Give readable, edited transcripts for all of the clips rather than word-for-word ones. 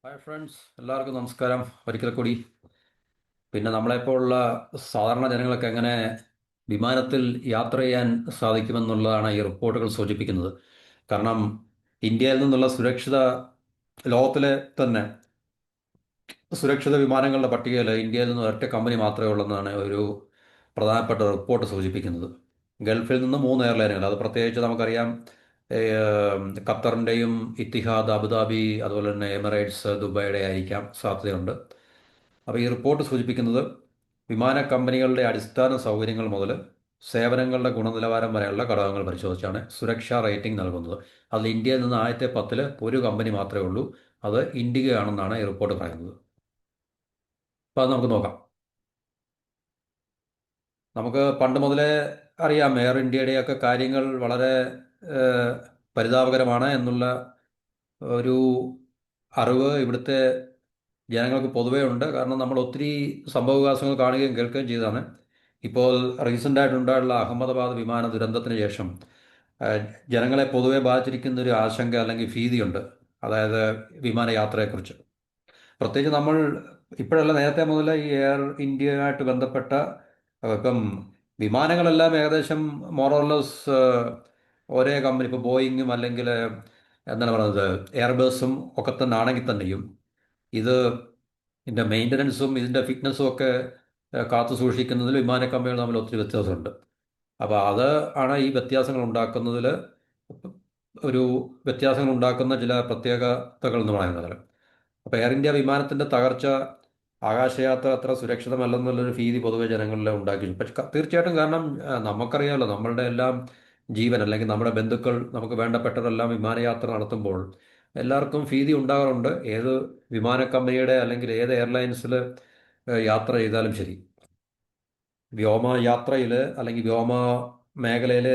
Hi friends, എല്ലാവർക്കും നമസ്കാരം ഒരിക്കൽ കൂടി. പിന്നെ നമ്മളെപ്പോലുള്ള സാധാരണ ജനങ്ങൾക്ക് എങ്ങനെ വിമാനത്തിൽ യാത്ര ചെയ്യാൻ സാധിക്കുമെന്നുള്ളതാണ് ഈ റിപ്പോർട്ടുകൾ സൂചിപ്പിക്കുന്നത്. കാരണം ഇന്ത്യയിൽ നിന്നുള്ള ലോകത്തിലെ തന്നെ സുരക്ഷിത വിമാനങ്ങളുടെ പട്ടികയിൽ ഇന്ത്യയിൽ നിന്ന് ഒരൊറ്റ കമ്പനി മാത്രമേ ഉള്ളെന്നാണ് ഒരു പ്രധാനപ്പെട്ട റിപ്പോർട്ട് സൂചിപ്പിക്കുന്നത്. ഗൾഫിൽ നിന്ന് 3 എയർലൈനുകൾ, അത് പ്രത്യേകിച്ച് നമുക്കറിയാം, ഖത്തറിൻ്റെയും ഇത്തിഹാദ്, അബുദാബി, അതുപോലെ തന്നെ എമിറേറ്റ്സ്, ദുബായിയുടെ ആയിരിക്കാം സാധ്യതയുണ്ട്. അപ്പോൾ ഈ റിപ്പോർട്ട് സൂചിപ്പിക്കുന്നത് വിമാന കമ്പനികളുടെ അടിസ്ഥാന സൗകര്യങ്ങൾ മുതൽ സേവനങ്ങളുടെ ഗുണനിലവാരം വരെയുള്ള ഘടകങ്ങൾ പരിശോധിച്ചാണ് സുരക്ഷാ റേറ്റിംഗ് നൽകുന്നത്. അതിൽ ഇന്ത്യയിൽ നിന്ന് ആദ്യത്തെ 10 ഒരു കമ്പനി മാത്രമേ ഉള്ളൂ. അത് ഇൻഡിഗോ ആണെന്നാണ് ഈ റിപ്പോർട്ട് പറയുന്നത്. അപ്പോൾ അത് നമുക്ക് നോക്കാം. നമുക്ക് പണ്ട് മുതലേ അറിയാം, എയർ ഇന്ത്യയുടെയൊക്കെ കാര്യങ്ങൾ വളരെ ഏഹ്, പരിതാപകരമാണ് എന്നുള്ള ഒരു അറിവ് ഇവിടുത്തെ ജനങ്ങൾക്ക് പൊതുവേ ഉണ്ട്. കാരണം നമ്മൾ ഒത്തിരി സംഭവവികാസങ്ങൾ കാണുകയും കേൾക്കുകയും ചെയ്തതാണ്. ഇപ്പോൾ റീസെൻ്റ് ആയിട്ടുണ്ടായുള്ള അഹമ്മദാബാദ് വിമാന ദുരന്തത്തിന് ശേഷം ജനങ്ങളെ പൊതുവെ ബാധിച്ചിരിക്കുന്ന ഒരു ആശങ്ക അല്ലെങ്കിൽ ഭീതിയുണ്ട്. അതായത് വിമാനയാത്രയെക്കുറിച്ച്. പ്രത്യേകിച്ച് നമ്മൾ ഇപ്പോഴല്ല, നേരത്തെ മുതൽ ഈ എയർ ഇന്ത്യയുമായിട്ട് ബന്ധപ്പെട്ട ഇപ്പം വിമാനങ്ങളെല്ലാം ഏകദേശം മോറോർലെസ് ഒരേ കമ്പനി, ഇപ്പോൾ ബോയിങ്ങും അല്ലെങ്കിൽ എന്താണ് പറയുന്നത്, എയർബസും ഒക്കെ തന്നെ ആണെങ്കിൽ തന്നെയും ഇത് ഇതിൻ്റെ മെയിൻ്റനൻസും ഇതിൻ്റെ ഫിറ്റ്നസ്സും ഒക്കെ കാത്തു സൂക്ഷിക്കുന്നതിൽ വിമാന കമ്പനികൾ തമ്മിൽ ഒത്തിരി വ്യത്യാസമുണ്ട്. അപ്പോൾ അത് ആണ് ഈ വ്യത്യാസങ്ങൾ ഉണ്ടാക്കുന്നതിൽ ഒരു വ്യത്യാസങ്ങൾ ഉണ്ടാക്കുന്ന ചില പ്രത്യേകതകൾ എന്ന് പറയുന്നത്. അപ്പോൾ എയർ ഇന്ത്യ വിമാനത്തിൻ്റെ തകർച്ച ആകാശയാത്ര അത്ര സുരക്ഷിതമല്ലെന്നുള്ളൊരു ഭീതി പൊതുവെ ജനങ്ങളിൽ ഉണ്ടാക്കി. പക്ഷെ തീർച്ചയായിട്ടും, കാരണം നമുക്കറിയാമല്ലോ, നമ്മളുടെ എല്ലാം ജീവൻ അല്ലെങ്കിൽ നമ്മുടെ ബന്ധുക്കൾ, നമുക്ക് വേണ്ടപ്പെട്ടവരെല്ലാം വിമാനയാത്ര നടത്തുമ്പോൾ എല്ലാവർക്കും ഭീതി ഉണ്ടാകാറുണ്ട്. ഏത് വിമാന കമ്പനിയുടെ അല്ലെങ്കിൽ ഏത് എയർലൈൻസിൽ യാത്ര ചെയ്താലും ശരി. വ്യോമയാത്രയിൽ അല്ലെങ്കിൽ വ്യോമ മേഖലയിൽ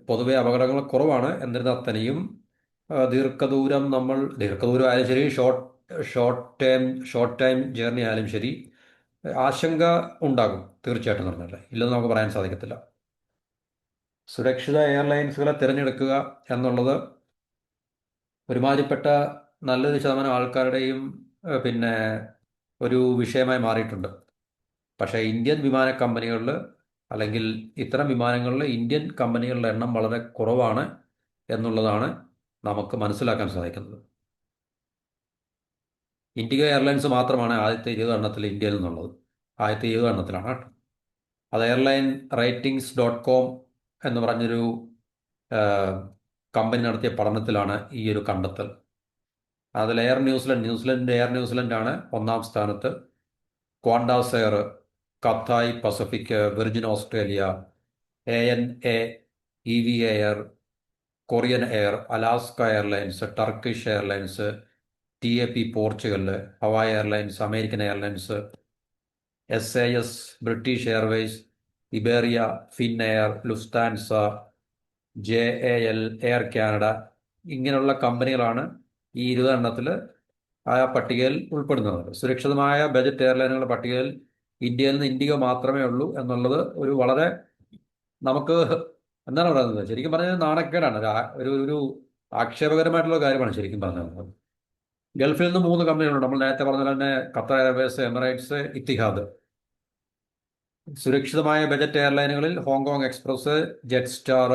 പൊതുവെ അപകടങ്ങൾ കുറവാണ്. എന്നിരുന്നാൽ തന്നെയും ദീർഘദൂരം ആയാലും ശരി, ഷോർട്ട് ടൈം ജേർണി ആയാലും ശരി, ആശങ്ക ഉണ്ടാകും തീർച്ചയായിട്ടും. പറഞ്ഞാൽ ഇല്ലെന്ന് നമുക്ക് പറയാൻ സാധിക്കത്തില്ല. സുരക്ഷിത എയർലൈൻസുകളെ തിരഞ്ഞെടുക്കുക എന്നുള്ളത് ഒരുമാതിരിപ്പെട്ട നല്ലൊരു ശതമാനം ആൾക്കാരുടെയും പിന്നെ ഒരു വിഷയമായി മാറിയിട്ടുണ്ട്. പക്ഷേ ഇന്ത്യൻ വിമാന കമ്പനികളിൽ അല്ലെങ്കിൽ ഇത്തരം വിമാനങ്ങളിൽ ഇന്ത്യൻ കമ്പനികളുടെ എണ്ണം വളരെ കുറവാണ് എന്നുള്ളതാണ് നമുക്ക് മനസ്സിലാക്കാൻ സാധിക്കുന്നത്. ഇൻഡിഗോ എയർലൈൻസ് മാത്രമാണ് ആദ്യത്തെ 20 എണ്ണത്തിൽ ഇന്ത്യയിൽ നിന്നുള്ളത്. ആദ്യത്തെ 20 എണ്ണത്തിലാണ് കേട്ടോ. അത് എയർലൈൻ റേറ്റിംഗ്സ്.com എന്ന് പറഞ്ഞൊരു കമ്പനി നടത്തിയ പഠനത്തിലാണ് ഈ ഒരു കണ്ടെത്തൽ. അതിൽ എയർ ന്യൂസിലൻഡ് ആണ് ഒന്നാം സ്ഥാനത്ത്. Qantas Air, Cathay Pacific, Virgin Australia, ANA, EVA Air, Korean Air, Alaska Airlines, Turkish Airlines, TAP Portugal, Hawaii Airlines, American Airlines, SAS, British Airways, Iberia, Finnair, Lufthansa, JAL, Air Canada, ഇങ്ങനെയുള്ള കമ്പനികളാണ് ഈ 20 എണ്ണത്തിൽ ആ പട്ടികയിൽ ഉൾപ്പെടുന്നത്. സുരക്ഷിതമായ budget എയർലൈനുകളുടെ പട്ടികയിൽ ഇന്ത്യയിൽ നിന്ന് ഇൻഡിഗോ മാത്രമേ ഉള്ളൂ എന്നുള്ളത് ഒരു വളരെ നമുക്ക് എന്താണ് പറയുന്നത്, ശരിക്കും പറഞ്ഞാൽ നാണക്കേടാണ്. ഒരു ഒരു ആക്ഷേപകരമായിട്ടുള്ള കാര്യമാണ് ശരിക്കും പറഞ്ഞത്. ഗൾഫിൽ നിന്ന് 3 കമ്പനികളുണ്ട്. നമ്മൾ നേരത്തെ പറഞ്ഞ പോലെ തന്നെ ഖത്തർ എയർവേസ്, എമിറേറ്റ്സ്, ഇത്തിഹാദ്. സുരക്ഷിതമായ ബജറ്റ് എയർലൈനുകളിൽ Hong Kong Express, Jetstar,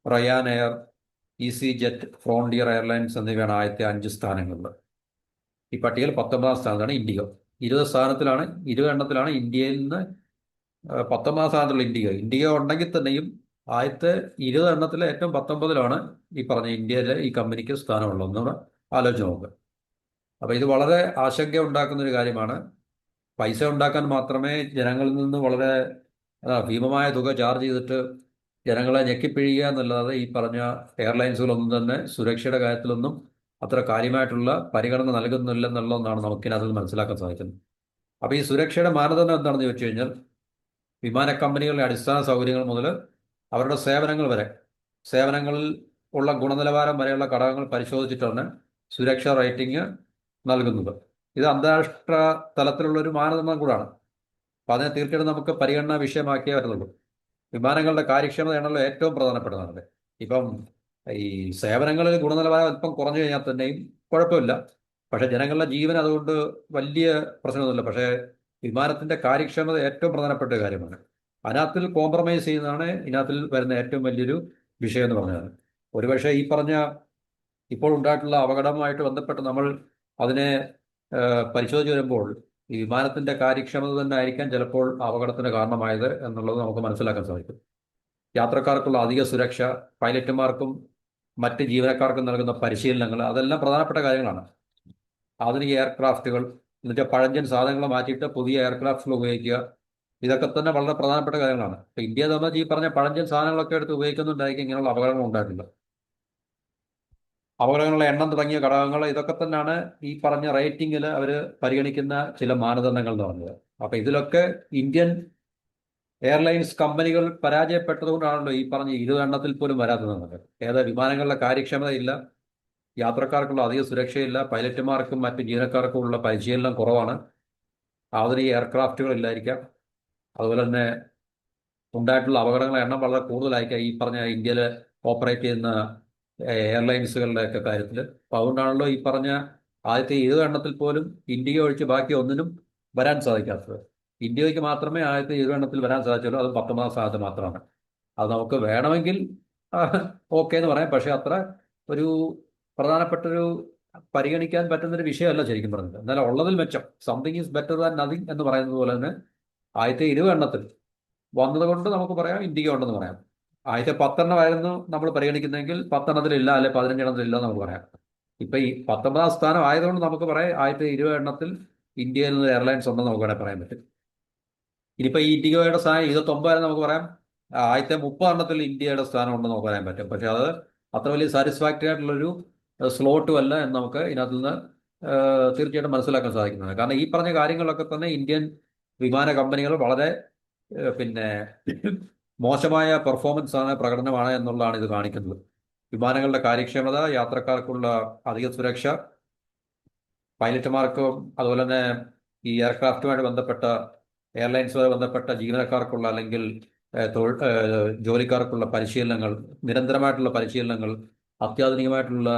Ryanair, easyJet, Frontier Airlines എന്നിവയാണ് ആദ്യത്തെ 5 സ്ഥാനങ്ങളിൽ. ഈ പട്ടികയിൽ 19ാം സ്ഥാനത്താണ് ഇൻഡിഗോ. 20 എണ്ണത്തിലാണ് ഇന്ത്യയിൽ നിന്ന് 19ാം സ്ഥാനത്തുള്ള ഇൻഡിഗോ ഉണ്ടെങ്കിൽ തന്നെയും ആദ്യത്തെ 20 എണ്ണത്തിലെ ഏറ്റവും 19ലാണ് ഈ പറഞ്ഞ ഇന്ത്യയിലെ ഈ കമ്പനിക്ക് സ്ഥാനമുള്ളതെന്ന് ആലോചിച്ച് നോക്കുക. അപ്പോൾ ഇത് വളരെ ആശങ്ക ഉണ്ടാക്കുന്ന ഒരു കാര്യമാണ്. പൈസ ഉണ്ടാക്കാൻ മാത്രമേ ജനങ്ങളിൽ നിന്ന് വളരെ ഭീമമായ തുക ചാർജ് ചെയ്തിട്ട് ജനങ്ങളെ ഞെക്കിപ്പിഴിയുക എന്നല്ലാതെ ഈ പറഞ്ഞ എയർലൈൻസുകളൊന്നും തന്നെ സുരക്ഷയുടെ കാര്യത്തിലൊന്നും അത്ര കാര്യമായിട്ടുള്ള പരിഗണന നൽകുന്നില്ലെന്നുള്ളതാണ് നമുക്കിനകത്ത് മനസ്സിലാക്കാൻ സാധിക്കുന്നത്. അപ്പോൾ ഈ സുരക്ഷയുടെ മാനദണ്ഡം എന്താണെന്ന് ചോദിച്ചു കഴിഞ്ഞാൽ, വിമാന കമ്പനികളുടെ അടിസ്ഥാന സൗകര്യങ്ങൾ മുതൽ അവരുടെ സേവനങ്ങൾ വരെ, സേവനങ്ങളിൽ ഉള്ള ഗുണനിലവാരം വരെയുള്ള ഘടകങ്ങൾ പരിശോധിച്ചിട്ടാണ് സുരക്ഷാ റേറ്റിംഗ് നൽകുന്നത്. ഇത് അന്താരാഷ്ട്ര തലത്തിലുള്ള ഒരു മാനദണ്ഡം കൂടാണ്. അപ്പം അതിനെ തീർച്ചയായിട്ടും നമുക്ക് പരിഗണനാ വിഷയമാക്കിയേ വരുന്നുള്ളൂ. വിമാനങ്ങളുടെ കാര്യക്ഷമതയാണല്ലോ ഏറ്റവും പ്രധാനപ്പെട്ടതാണ്. ഇപ്പം ഈ സേവനങ്ങളിൽ ഗുണനിലവാരം അല്പം കുറഞ്ഞു കഴിഞ്ഞാൽ തന്നെയും കുഴപ്പമില്ല. പക്ഷേ ജനങ്ങളുടെ ജീവൻ അതുകൊണ്ട് വലിയ പ്രശ്നമൊന്നുമില്ല. പക്ഷേ വിമാനത്തിന്റെ കാര്യക്ഷമത ഏറ്റവും പ്രധാനപ്പെട്ട കാര്യമാണ്. അതിനകത്തിൽ കോംപ്രമൈസ് ചെയ്യുന്നതാണ് ഇതിനകത്തിൽ വരുന്ന ഏറ്റവും വലിയൊരു വിഷയം എന്ന് പറഞ്ഞത്. ഒരുപക്ഷെ ഈ പറഞ്ഞ ഇപ്പോൾ ഉണ്ടായിട്ടുള്ള അപകടവുമായിട്ട് ബന്ധപ്പെട്ട് നമ്മൾ അതിനെ പരിശോധിച്ച് വരുമ്പോൾ ഈ വിമാനത്തിന്റെ കാര്യക്ഷമത തന്നെ ആയിരിക്കാം ചിലപ്പോൾ അപകടത്തിന് കാരണമായത് എന്നുള്ളത് നമുക്ക് മനസ്സിലാക്കാൻ സാധിക്കും. യാത്രക്കാർക്കുള്ള അധിക സുരക്ഷ, പൈലറ്റുമാർക്കും മറ്റ് ജീവനക്കാർക്കും നൽകുന്ന പരിശീലനങ്ങൾ, അതെല്ലാം പ്രധാനപ്പെട്ട കാര്യങ്ങളാണ്. ആധുനിക എയർക്രാഫ്റ്റുകൾ എന്നുവെച്ചാൽ പഴഞ്ചൻ സാധനങ്ങൾ മാറ്റിയിട്ട് പുതിയ എയർക്രാഫ്റ്റുകൾ ഉപയോഗിക്കുക, ഇതൊക്കെ തന്നെ വളരെ പ്രധാനപ്പെട്ട കാര്യങ്ങളാണ്. ഇപ്പൊ ഇന്ത്യയെ സംബന്ധിച്ച് ഈ പറഞ്ഞ പഴഞ്ചൻ സാധനങ്ങളൊക്കെ എടുത്ത് ഉപയോഗിക്കുന്നുണ്ടായിരിക്കും ഇങ്ങനെയുള്ള അപകടങ്ങൾ ഉണ്ടായിട്ടില്ല. അപകടങ്ങളുടെ എണ്ണം തുടങ്ങിയ ഘടകങ്ങൾ ഇതൊക്കെ തന്നെയാണ് ഈ പറഞ്ഞ റേറ്റിംഗിൽ അവർ പരിഗണിക്കുന്ന ചില മാനദണ്ഡങ്ങൾ എന്ന് പറഞ്ഞത്. അപ്പൊ ഇതിലൊക്കെ ഇന്ത്യൻ എയർലൈൻസ് കമ്പനികൾ പരാജയപ്പെട്ടതുകൊണ്ടാണല്ലോ ഈ പറഞ്ഞ 20 എണ്ണത്തിൽ പോലും വരാത്തത്. വിമാനങ്ങളുടെ കാര്യക്ഷമതയില്ല, യാത്രക്കാർക്കുള്ള അധിക സുരക്ഷയില്ല, പൈലറ്റുമാർക്കും മറ്റ് ജീവനക്കാർക്കും ഉള്ള പരിശീലനം കുറവാണ്, ആധുനിക എയർക്രാഫ്റ്റുകൾ ഇല്ലായിരിക്കാം, അതുപോലെ തന്നെ ഉണ്ടായിട്ടുള്ള അപകടങ്ങളുടെ എണ്ണം വളരെ കൂടുതലായിരിക്കാം ഈ പറഞ്ഞ ഇന്ത്യയിൽ ഓപ്പറേറ്റ് ചെയ്യുന്ന എയർലൈൻസുകളുടെ ഒക്കെ കാര്യത്തിൽ. അപ്പോൾ അതുകൊണ്ടാണല്ലോ ഈ പറഞ്ഞ ആദ്യത്തെ 20 എണ്ണത്തിൽ പോലും ഇന്ത്യയെ ഒഴിച്ച് ബാക്കി ഒന്നിനും വരാൻ സാധിക്കാത്തത്. ഇന്ത്യക്ക് മാത്രമേ ആദ്യത്തെ 20 എണ്ണത്തിൽ വരാൻ സാധിച്ചുള്ളൂ, അത് 19 സ്ഥാനത്ത് മാത്രമാണ്. അത് നമുക്ക് വേണമെങ്കിൽ ഓക്കെ എന്ന് പറയാം, പക്ഷെ അത്ര ഒരു പ്രധാനപ്പെട്ടൊരു പരിഗണിക്കാൻ പറ്റുന്നൊരു വിഷയമല്ല ശരിക്കും പറഞ്ഞത്. എന്നാൽ ഉള്ളതിൽ മെച്ചം, something is better than nothing എന്ന് പറയുന്നത് പോലെ തന്നെ ആദ്യത്തെ 20 എണ്ണത്തിൽ വന്നതുകൊണ്ട് നമുക്ക് പറയാം ഇന്ത്യക്ക് ഉണ്ടെന്ന് പറയാം. ആദ്യത്തെ 10 എണ്ണമായിരുന്നു നമ്മൾ പരിഗണിക്കുന്നതെങ്കിൽ 10 എണ്ണത്തിലില്ല, അല്ലെ 15 എണ്ണത്തിലില്ല എന്ന് നമുക്ക് പറയാം. ഇപ്പൊ ഈ 19 സ്ഥാനം ആയതുകൊണ്ട് നമുക്ക് പറയാം ആദ്യത്തെ 20 എണ്ണത്തിൽ ഇന്ത്യയിൽ നിന്ന് എയർലൈൻസ് ഉണ്ടെന്ന് നമുക്ക് വേണേൽ പറയാൻ പറ്റും. ഇനിയിപ്പോ ഈ ഇന്ത്യയുടെ സ്ഥാനം 29 നമുക്ക് പറയാം ആദ്യത്തെ 30 എണ്ണത്തിൽ ഇന്ത്യയുടെ സ്ഥാനം ഉണ്ടെന്ന് നമുക്ക് പറയാൻ പറ്റും. പക്ഷെ അത് അത്ര വലിയ സാറ്റിസ്ഫാക്ടറി ആയിട്ടുള്ളൊരു സ്ലോട്ടും അല്ല എന്ന് നമുക്ക് ഇതിനകത്ത് നിന്ന് തീർച്ചയായിട്ടും മനസ്സിലാക്കാൻ സാധിക്കുന്നതാണ്. കാരണം ഈ പറഞ്ഞ കാര്യങ്ങളൊക്കെ തന്നെ ഇന്ത്യൻ വിമാന കമ്പനികൾ വളരെ പിന്നെ മോശമായ പെർഫോമൻസ് ആണ്, പ്രകടനമാണ് എന്നുള്ളതാണ് ഇത് കാണിക്കുന്നത്. വിമാനങ്ങളുടെ കാര്യക്ഷമത, യാത്രക്കാർക്കുള്ള അധിക സുരക്ഷ, പൈലറ്റുമാർക്കും അതുപോലെ തന്നെ ഈ എയർക്രാഫ്റ്റുമായിട്ട് ബന്ധപ്പെട്ട എയർലൈൻസുമായി ബന്ധപ്പെട്ട ജീവനക്കാർക്കുള്ള അല്ലെങ്കിൽ ജോലിക്കാർക്കുള്ള പരിശീലനങ്ങൾ, നിരന്തരമായിട്ടുള്ള പരിശീലനങ്ങൾ, അത്യാധുനികമായിട്ടുള്ള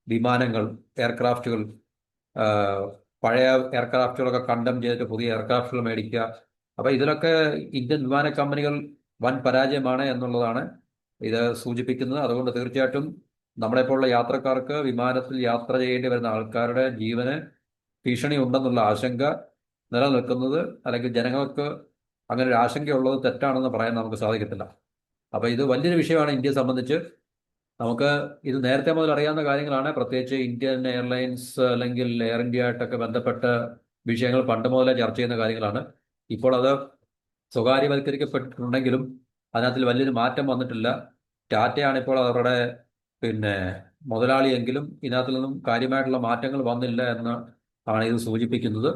വിമാനങ്ങൾ, എയർക്രാഫ്റ്റുകൾ, പഴയ എയർക്രാഫ്റ്റുകളൊക്കെ കണ്ടം ചെയ്തിട്ട് പുതിയ എയർക്രാഫ്റ്റുകൾ മേടിക്കുക. അപ്പൊ ഇതിലൊക്കെ ഇന്ത്യൻ വിമാന കമ്പനികൾ വൻ പരാജയമാണ് എന്നുള്ളതാണ് ഇത് സൂചിപ്പിക്കുന്നത്. അതുകൊണ്ട് തീർച്ചയായിട്ടും നമ്മളെപ്പോലുള്ള യാത്രക്കാർക്ക് വിമാനത്തിൽ യാത്ര ചെയ്യേണ്ടി വരുന്ന ആൾക്കാരുടെ ജീവന് ഭീഷണി ഉണ്ടെന്നുള്ള ആശങ്ക നിലനിൽക്കുന്നത്, അല്ലെങ്കിൽ ജനങ്ങൾക്ക് അങ്ങനെ ഒരു ആശങ്കയുള്ളത് തെറ്റാണെന്ന് പറയാൻ നമുക്ക് സാധിക്കത്തില്ല. അപ്പൊ ഇത് വലിയൊരു വിഷയമാണ് ഇന്ത്യയെ സംബന്ധിച്ച്. നമുക്ക് ഇത് നേരത്തെ മുതൽ അറിയാവുന്ന കാര്യങ്ങളാണ്. പ്രത്യേകിച്ച് ഇന്ത്യൻ എയർലൈൻസ് അല്ലെങ്കിൽ എയർ ഇന്ത്യ ആയിട്ടൊക്കെ ബന്ധപ്പെട്ട വിഷയങ്ങൾ പണ്ട് മുതലേ ചർച്ച ചെയ്യുന്ന കാര്യങ്ങളാണ്. ഇപ്പോൾ അത് സ്വകാര്യവൽക്കരിക്കപ്പെട്ടിട്ടുണ്ടെങ്കിലും അതിനകത്തിൽ വലിയൊരു മാറ്റം വന്നിട്ടില്ല. ടാറ്റയാണ് ഇപ്പോൾ അവരുടെ പിന്നെ മുതലാളിയെങ്കിലും ഇതിനകത്തിൽ നിന്നും കാര്യമായിട്ടുള്ള മാറ്റങ്ങൾ വന്നില്ല എന്ന് ആണ് ഇത് സൂചിപ്പിക്കുന്നത്.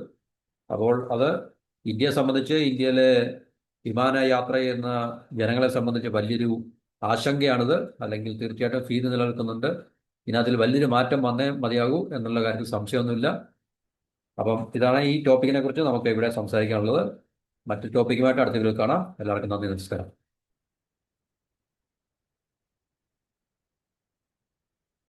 അപ്പോൾ അത് ഇന്ത്യയെ സംബന്ധിച്ച്, ഇന്ത്യയിലെ വിമാനയാത്ര ചെയ്യുന്ന ജനങ്ങളെ സംബന്ധിച്ച് വലിയൊരു ആശങ്കയാണിത്. അല്ലെങ്കിൽ തീർച്ചയായിട്ടും ഭീതി നിലനിൽക്കുന്നുണ്ട്. ഇതിനകത്തിൽ വലിയൊരു മാറ്റം വന്നേ മതിയാകൂ എന്നുള്ള കാര്യത്തിൽ സംശയമൊന്നുമില്ല. അപ്പം ഇതാണ് ഈ ടോപ്പിക്കിനെ കുറിച്ച് നമുക്ക് ഇവിടെ സംസാരിക്കാനുള്ളത്. മറ്റു ടോപ്പിക്കുമായിട്ട് അടുത്ത വീഡിയോയിൽ കാണാം. എല്ലാവർക്കും നന്ദി, നമസ്കാരം.